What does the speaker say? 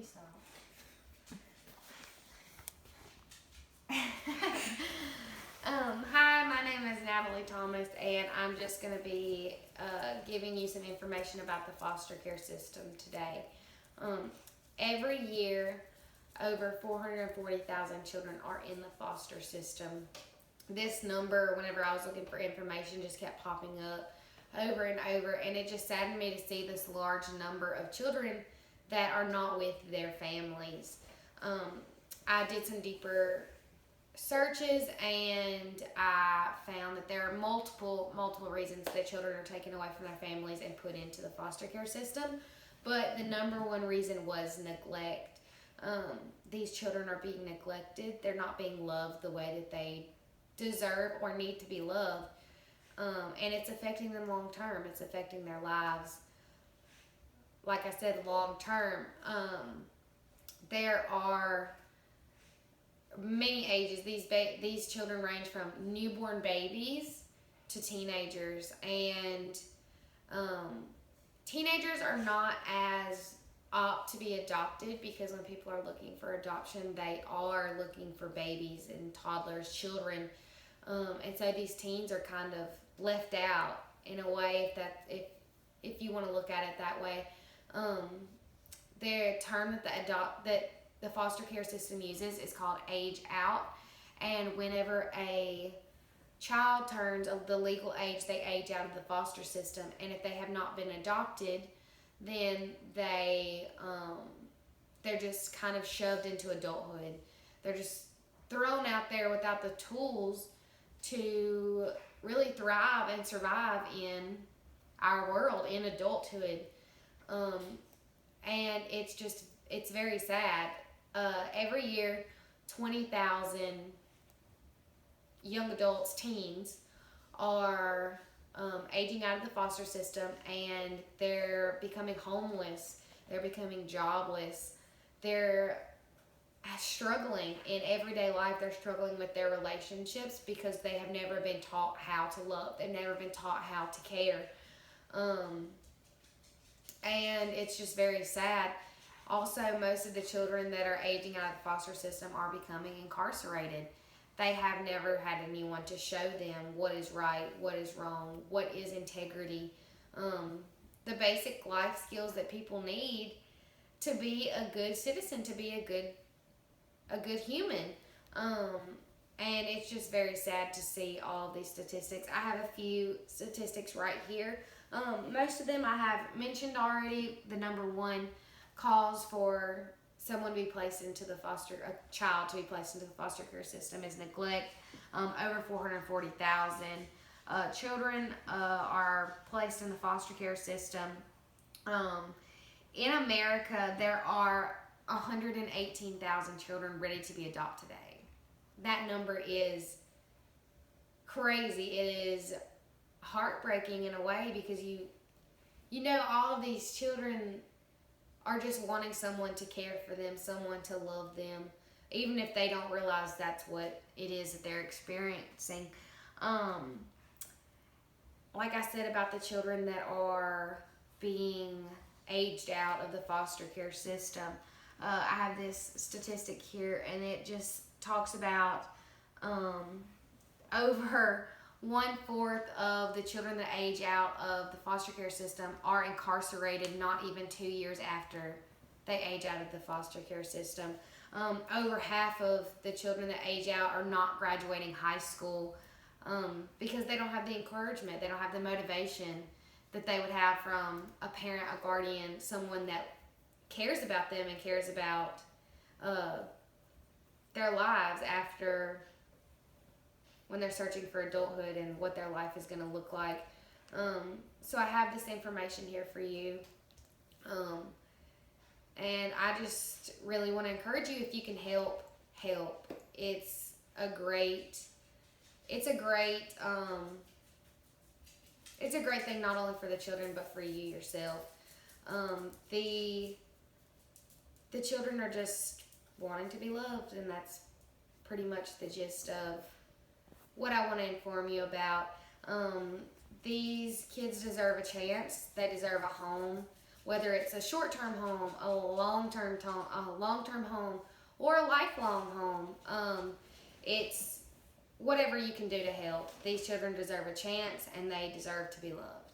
Please stop. Hi, my name is Natalie Thomas, and I'm just going to be giving you some information about the foster care system today. Every year, over 440,000 children are in the foster system. This number, whenever I was looking for information, just kept popping up over and over, and it just saddened me to see this large number of children that are not with their families. I did some deeper searches, and I found that there are multiple reasons that children are taken away from their families and put into the foster care system, but the number one reason was neglect. These children are being neglected. They're not being loved the way that they deserve or need to be loved, and it's affecting them long term. It's affecting their lives. Like I said, long term. There are many ages. These children range from newborn babies to teenagers, and teenagers are not as apt to be adopted, because when people are looking for adoption, they are looking for babies and toddlers, children, and so these teens are kind of left out in a way, if you want to look at it that way. The term that the foster care system uses is called age out, and whenever a child turns the legal age, they age out of the foster system, and if they have not been adopted, then they're just kind of shoved into adulthood. They're just thrown out there without the tools to really thrive and survive in our world, in adulthood. And it's very sad. Every year, 20,000 young adults, teens, are aging out of the foster system, and they're becoming homeless. They're becoming jobless. They're struggling in everyday life. They're struggling with their relationships because they have never been taught how to love. They've never been taught how to care. And it's just very sad. Also, most of the children that are aging out of the foster system are becoming incarcerated. They have never had anyone to show them what is right, what is wrong, what is integrity, the basic life skills that people need to be a good citizen, to be a good human. And it's just very sad to see all of these statistics. I have a few statistics right here. Most of them I have mentioned already. The number one cause for someone to be placed into a child to be placed into the foster care system is neglect. Over 440,000 children are placed in the foster care system. In America, there are 118,000 children ready to be adopted today. That number is crazy. It is heartbreaking in a way, because you know all of these children are just wanting someone to care for them, someone to love them, even if they don't realize that's what it is that they're experiencing. Like I said about the children that are being aged out of the foster care system, I have this statistic here, and it just talks about over 1/4 of the children that age out of the foster care system are incarcerated not even 2 years after they age out of the foster care system. Over half of the children that age out are not graduating high school because they don't have the encouragement, they don't have the motivation that they would have from a parent, a guardian, someone that cares about them and cares about their lives after, when they're searching for adulthood and what their life is going to look like. So I have this information here for you. And I just really want to encourage you, if you can help. It's a great thing, not only for the children, but for you yourself. The children are just wanting to be loved, and that's pretty much the gist of what I want to inform you about. These kids deserve a chance. They deserve a home. whether it's a short-term home, a long-term home, or a lifelong home. It's whatever you can do to help. These children deserve a chance, and they deserve to be loved.